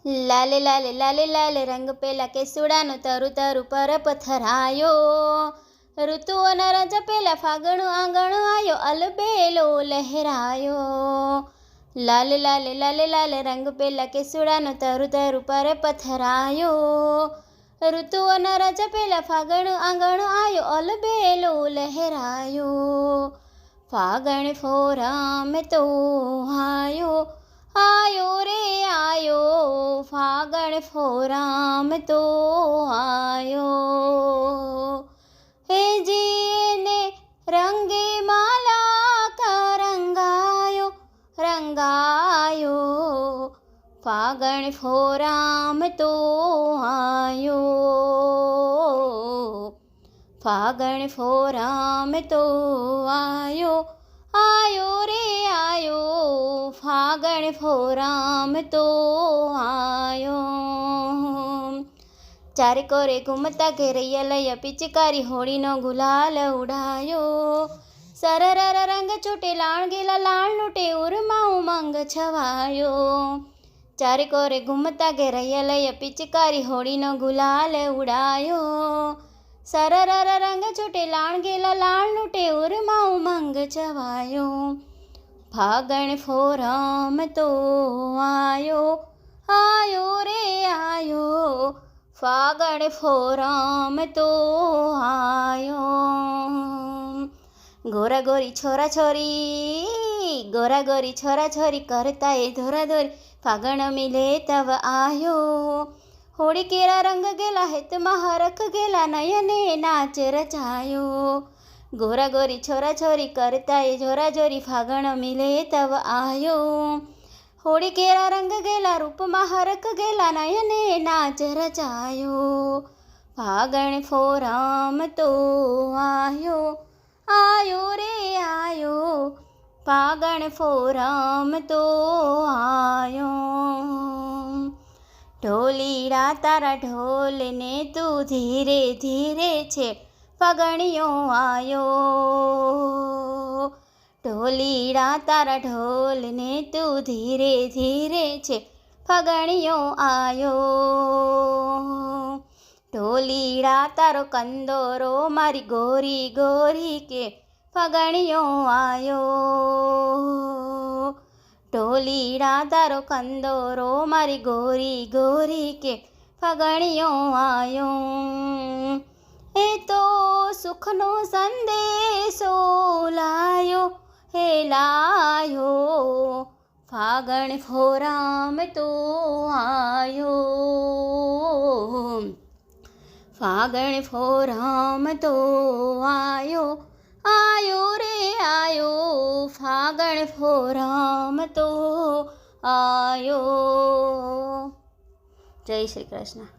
લાલે લાલે લાલે લાલે રંગ પેલા કેસુડાનો તરુ તરુ પર પથરાયો. ઋતુઓના રાજા પેલા ફાગણું આંગણું આયો, અલબેલો લહેરાયો. લાલે લાલે લાલે લાલે રંગ પેલા કેસુડાનો તરુ તરુ પર પથરાયો. ઋતુઓના રાજા પેલા ફાગણું આંગણું આયો, અલબેલો લહેરાયો. ફાગણ ફોરામ તો આયો, આયો રે આયો. ફાગણ ફોરામ તો આયો. હે જીને રંગે માલા કા રંગાયો, રંગાયો. ફાગણ ફોરામ તો આયો. ફાગણ ફોરામ તો આયો, આયો રે આયો. ફાગણ ફોરામ તો આયો. ચારે કોરે ઘૂમતા ઘેરૈયા લઈ પિચકારી હોળીનો ગુલાલ ઉડાયો. સરરર રંગ છૂટે લાણ ગેલા લાણ લૂટે ઉરમાં ઉમંગ છવાયો. ચારે કોરે ઘૂમતા ઘેરૈયા લઈ પિચકારી હોળીનો ગુલાલ ઉડાયો. સરરર રંગ છૂટે લાણ ગેલા લાણ લૂટે ઉરમાં ઉમંગ છવાયો. ફાગણ ફોરામ તો આયો, આયો રે આયો. ફાગણ ફોરામ તો આયો. ગોરા ગોરી છોરા છોરી, ગોરા ગોરી છોરા છોરી કરતા એ ધોરા ધોરી. ફાગણ મિલે તવ આયો. હોળી કેરા રંગ ગેલા હેતમાં હરખ ગેલા, નયને નાચ રચાયો. ગોરા ગોરી છોરા છોરી કરતા એ જોરા જોરી. ફાગણ મિલે તવ આયો. હોળી કેરા રંગ ગેલા રૂપમાં હરખ ગેલા, નયને નાચ રચાયો. ફાગણ ફોરામ તો આયો, આયો રે આયો. ફાગણ ફોરામ તો આયો. ઢોલીડા તારા ઢોલને તું ધીરે ધીરે છે, ફાગણિયો આયો. ઢોલીડા તારા ઢોલને તું ધીરે ધીરે છે, ફાગણિયો આયો. ઢોલીડા તારો કંદોરો મારી ગોરી ગોરી કે, ફાગણિયો આયો. ઢોલીડા તારો કંદોરો મારી ગોરી ગોરી કે, ફાગણિયો આયો. એ તો સુખનો સંદેશો લાયો, હે લાયો. ફાગણ ફોરામ તો આયો. ફાગણ ફોરામ તો આયો, આયો રે આયો. ફાગણ ફોરામ તો આયો. જય શ્રી કૃષ્ણ.